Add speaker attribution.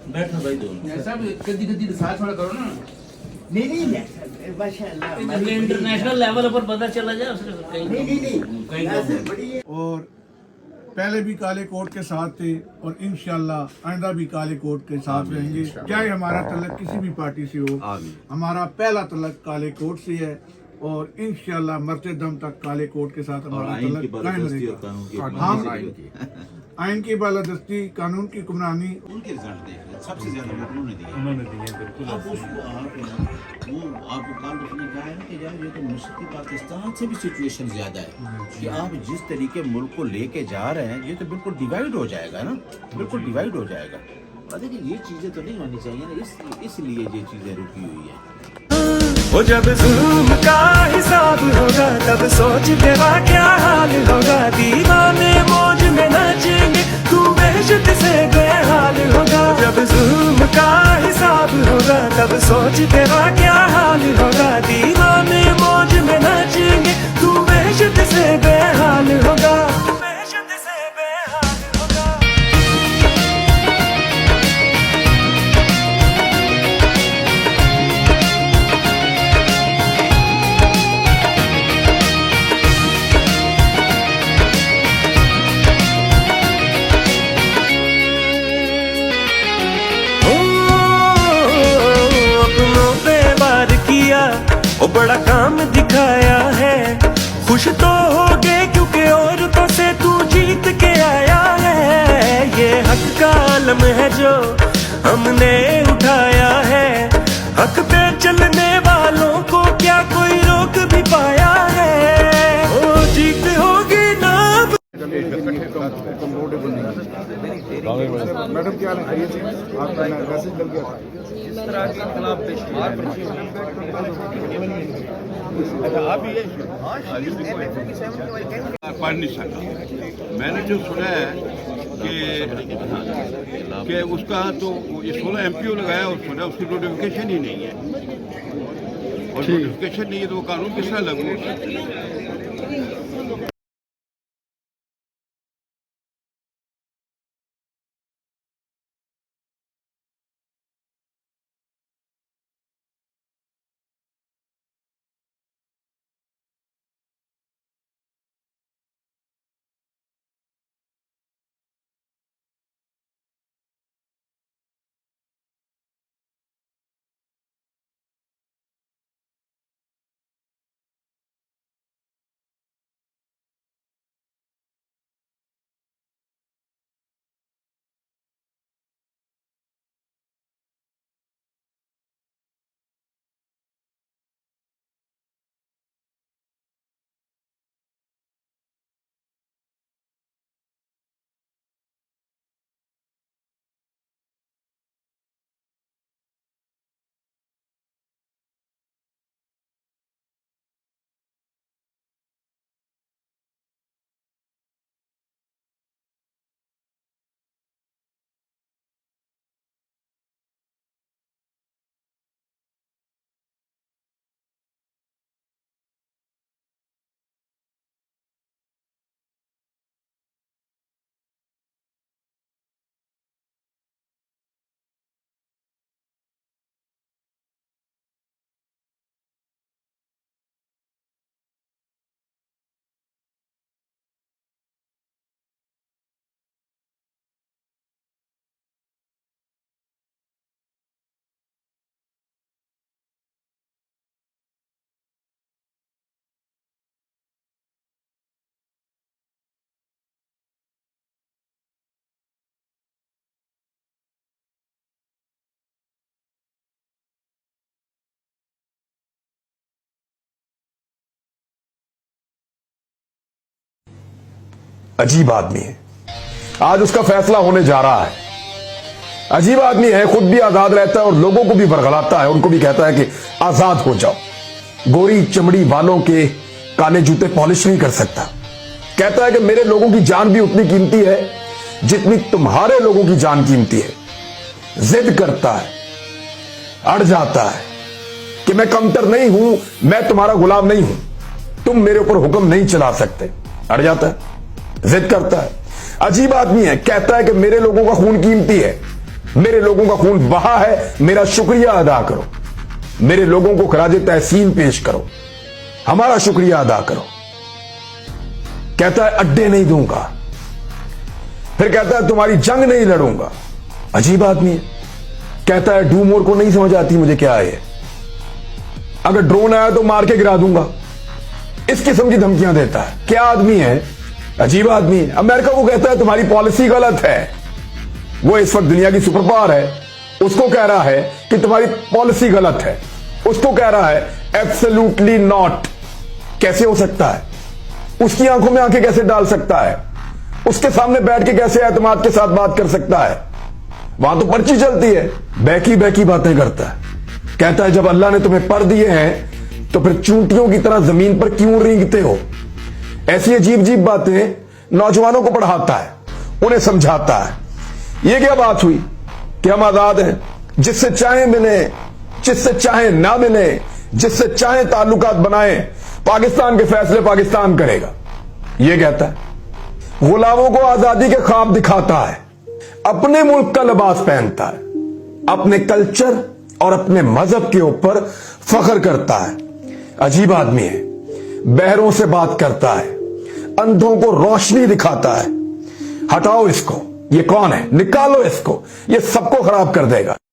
Speaker 1: बैठो भाई दोनों
Speaker 2: सब कदी साथ वाला करो ना।
Speaker 3: नहीं माशाल्लाह
Speaker 1: इंटरनेशनल लेवल पर पता चला जाए उसके
Speaker 3: नहीं
Speaker 4: और पहले भी काले कोट के साथ थे और इंशाल्लाह आइंदा भी काले कोट के साथ रहेंगे। चाहे हमारा तलक किसी भी पार्टी से हो, हमारा पहला तलक काले कोट से है और इंशाल्लाह मरते दम तक काले कोट के साथ हमारा तलक कायम रहेगा। हम आइन की बालादस्ती, कानून की हुक्मरानी,
Speaker 5: उनके रिजल्ट देख रहे हैं, सबसे ज्यादा वोट उन्होंने दिए बिल्कुल। अब उसको आप वो आपको काल उसने कहा है ना कि यार ये तो मशरक़ी पाकिस्तान से भी सिचुएशन ज्यादा है कि आप जिस तरीके मुल्क को लेके जा रहे हैं ये तो बिल्कुल डिवाइड हो जाएगा ना, बिल्कुल डिवाइड हो जाएगा। और देखिए ये चीजें तो नहीं होनी चाहिए ना, इसलिए ये चीजें रुकी हुई है।
Speaker 6: वो जब जुल्म का हिसाब होगा तब सोच तेरा क्या हाल होगा। दीवाने मौज में नाचेंगे तू बेइज्जती से बेहाल होगा। जब जुल्म का हिसाब होगा तब सोच तेरा क्या हाल होगा। दीवाने मौज में नाचेंगे तू बेइज्जती से बेहाल होगा। बेइज्जती से बेहाल होगा। वो बड़ा काम दिखाया है, खुश तो हो गए क्योंकि औरतों से तू जीत के आया है। ये हक का आलम है जो हमने उठाया है। हक पे चलने वालों को क्या कोई रोक भी पाया है। ओ जीत होगी ना।
Speaker 4: मैडम क्या आपका मैसेज मिल गया
Speaker 2: इस तरह के खिलाफ बेशुमार
Speaker 7: पढ़ नहीं सका। मैंने जो सुना है कि उसका तो ये 16 MPO लगाया और सुना उसकी नोटिफिकेशन ही नहीं है और नोटिफिकेशन नहीं है तो वो कानून किस तरह लागू हो सकता है।
Speaker 8: अजीब आदमी है, आज उसका फैसला होने जा रहा है। अजीब आदमी है, खुद भी आजाद रहता है और लोगों को भी बरगलाता है, उनको भी कहता है कि आजाद हो जाओ। गोरी चमड़ी वालों के काले जूते पॉलिश नहीं कर सकता। कहता है कि मेरे लोगों की जान भी उतनी कीमती है जितनी तुम्हारे लोगों की जान कीमती है। जिद करता है, अड़ जाता है कि मैं कमतर नहीं हूं, मैं तुम्हारा गुलाम नहीं हूं। तुम मेरे ऊपर हुक्म नहीं चला सकते। अड़ जाता है, जिद करता है। अजीब आदमी है, कहता है कि मेरे लोगों का खून कीमती है, मेरे लोगों का खून बहा है, मेरा शुक्रिया अदा करो, मेरे लोगों को खराज तहसीन पेश करो, हमारा शुक्रिया अदा करो। कहता है अड्डे नहीं दूंगा, फिर कहता है तुम्हारी जंग नहीं लड़ूंगा। अजीब आदमी है, कहता है डू मोर को नहीं समझ आती मुझे क्या है, अगर ड्रोन आया तो मार के गिरा दूंगा, इस किस्म की धमकियां देता है। क्या आदमी है, अजीब आदमी है। अमेरिका को कहता है तुम्हारी पॉलिसी गलत है, वो इस वक्त दुनिया की सुपर पावर है, उसको कह रहा है कि तुम्हारी पॉलिसी गलत है, उसको कह रहा है एब्सोल्युटली नॉट। कैसे हो सकता है, उसकी आंखों में आंखें कैसे डाल सकता है, उसके सामने बैठ के कैसे एतमाद के साथ बात कर सकता है। वहां तो पर्ची चलती है, बैकी बैकी बातें करता है। कहता है जब अल्लाह ने तुम्हें पर दिए हैं तो फिर चूंटियों की तरह जमीन पर क्यों रेंगते हो। ऐसी अजीब अजीब बातें नौजवानों को पढ़ाता है, उन्हें समझाता है। यह क्या बात हुई कि हम आजाद हैं, जिससे चाहे मिले, जिससे चाहे ना मिले, जिससे चाहे ताल्लुकात बनाए, पाकिस्तान के फैसले पाकिस्तान करेगा। यह कहता है गुलामों को आजादी के ख्वाब दिखाता है, अपने मुल्क का लिबास पहनता है, अपने कल्चर और अपने मजहब के ऊपर फख्र करता है। अजीब आदमी है, बहरों से बात करता है, अंधों को रोशनी दिखाता है। हटाओ इसको, ये कौन है, निकालो इसको, ये सबको खराब कर देगा।